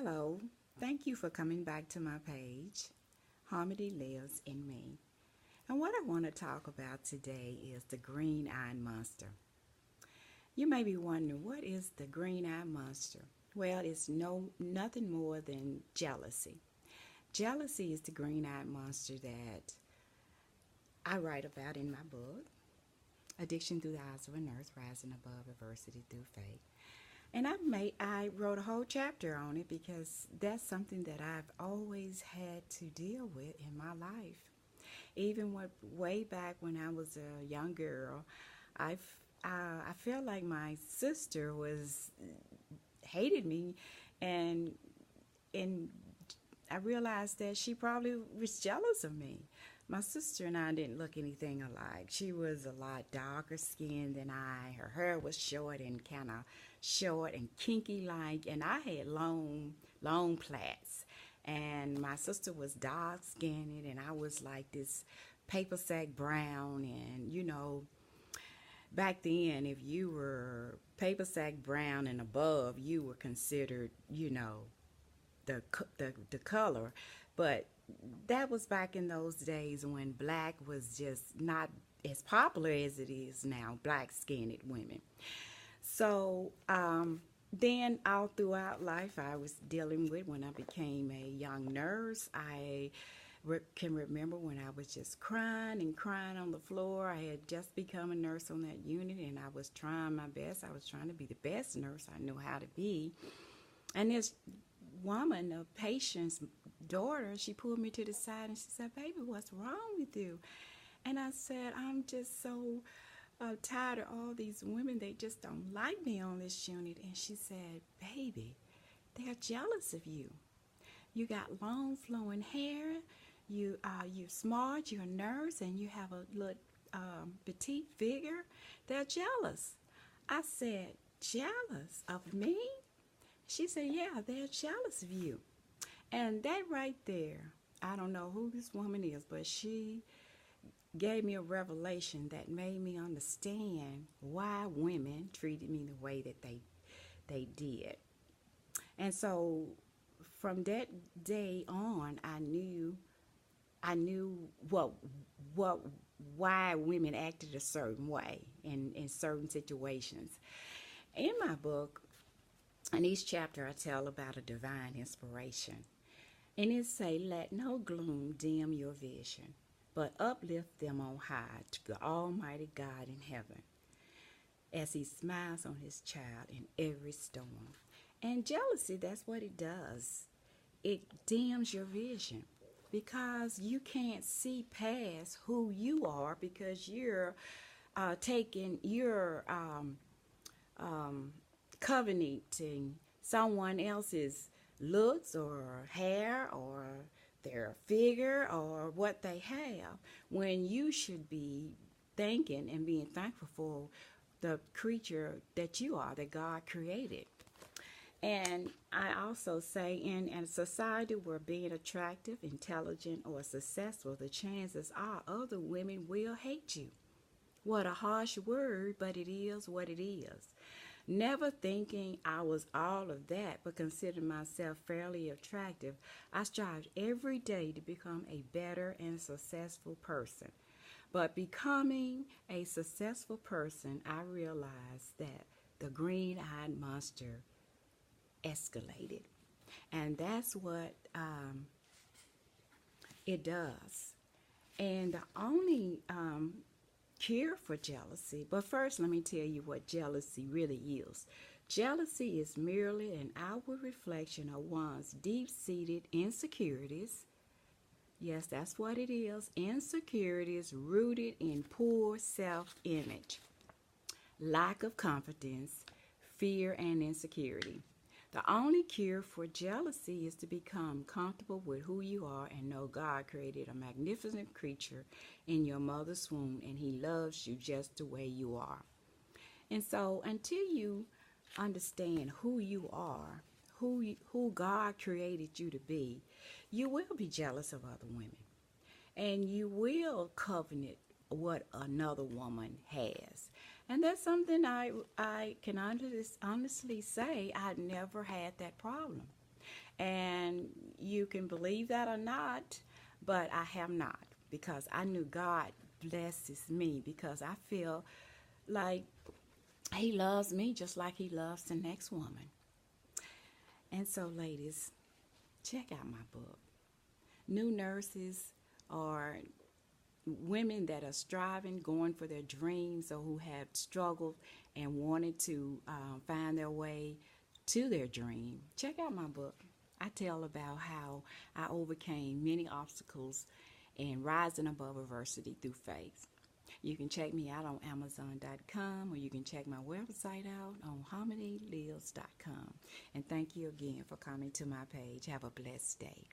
Hello, thank you for coming back to my page. Harmony lives in me. And what I want to talk about today is the green-eyed monster. You may be wondering, what is the green-eyed monster? Well, it's nothing more than jealousy. Jealousy is the green-eyed monster that I write about in my book, Addiction Through the Eyes of a Nurse, Rising Above Adversity Through Faith. And I wrote a whole chapter on it because that's something that I've always had to deal with in my life. Even way back when I was a young girl, I felt like my sister was hated me, and and I realized that she probably was jealous of me. My sister and I didn't look anything alike. She was a lot darker skinned than I. Her hair was short and kind of short and kinky like, and I had long plaits. And my sister was dark skinned, and I was like this paper sack brown. And back then, if you were paper sack brown and above, you were considered, the color. But that was back in those days when black was just not as popular as it is now, black skinned women. So then all throughout life I was dealing with, when I became a young nurse, can remember when I was just crying and crying on the floor. I had just become a nurse on that unit, and I was trying my best. I was trying to be the best nurse I knew how to be. And this woman, a patient's daughter, she pulled me to the side and she said, "Baby, what's wrong with you?" And I said, "I'm just so tired of all these women. They just don't like me on this unit." And she said, "Baby, they're jealous of you. You got long flowing hair. You're smart. You're a nurse, and you have a little petite figure. They're jealous." I said, "Jealous of me?" She said, "Yeah, they're jealous of you." And that right there, I don't know who this woman is, but she gave me a revelation that made me understand why women treated me the way that they did. And so from that day on, I knew what why women acted a certain way in certain situations. In my book, in each chapter, I tell about a divine inspiration. And it say, "Let no gloom dim your vision, but uplift them on high to the Almighty God in heaven, as He smiles on His child in every storm." And jealousy, that's what it does. It dims your vision because you can't see past who you are, because you're covenanting someone else's looks or hair or their figure or what they have, when you should be thanking and being thankful for the creature that you are, that God created. And I also say, in a society where being attractive, intelligent, or successful, the chances are other women will hate you. What a harsh word, but it is what it is. Never thinking I was all of that, but considering myself fairly attractive, I strived every day to become a better and successful person. But becoming a successful person, I realized that the green-eyed monster escalated. And that's what it does. And the only cure for jealousy, but first let me tell you what jealousy really is. Jealousy is merely an outward reflection of one's deep-seated insecurities. Yes, that's what it is. Insecurities rooted in poor self-image, lack of confidence, fear, and insecurity. The only cure for jealousy is to become comfortable with who you are and know God created a magnificent creature in your mother's womb, and He loves you just the way you are. And so until you understand who you are, who God created you to be, you will be jealous of other women. And you will covet what another woman has. And that's something I can honestly say I never had that problem. And you can believe that or not, but I have not, because I knew God blesses me, because I feel like he loves me just like he loves the next woman. And so, ladies, check out my book. New nurses are women that are striving, going for their dreams, or who have struggled and wanted to find their way to their dream. Check out my book. I tell about how I overcame many obstacles and rising above adversity through faith. You can check me out on Amazon.com, or you can check my website out on HarmonyLives.com. And thank you again for coming to my page. Have a blessed day.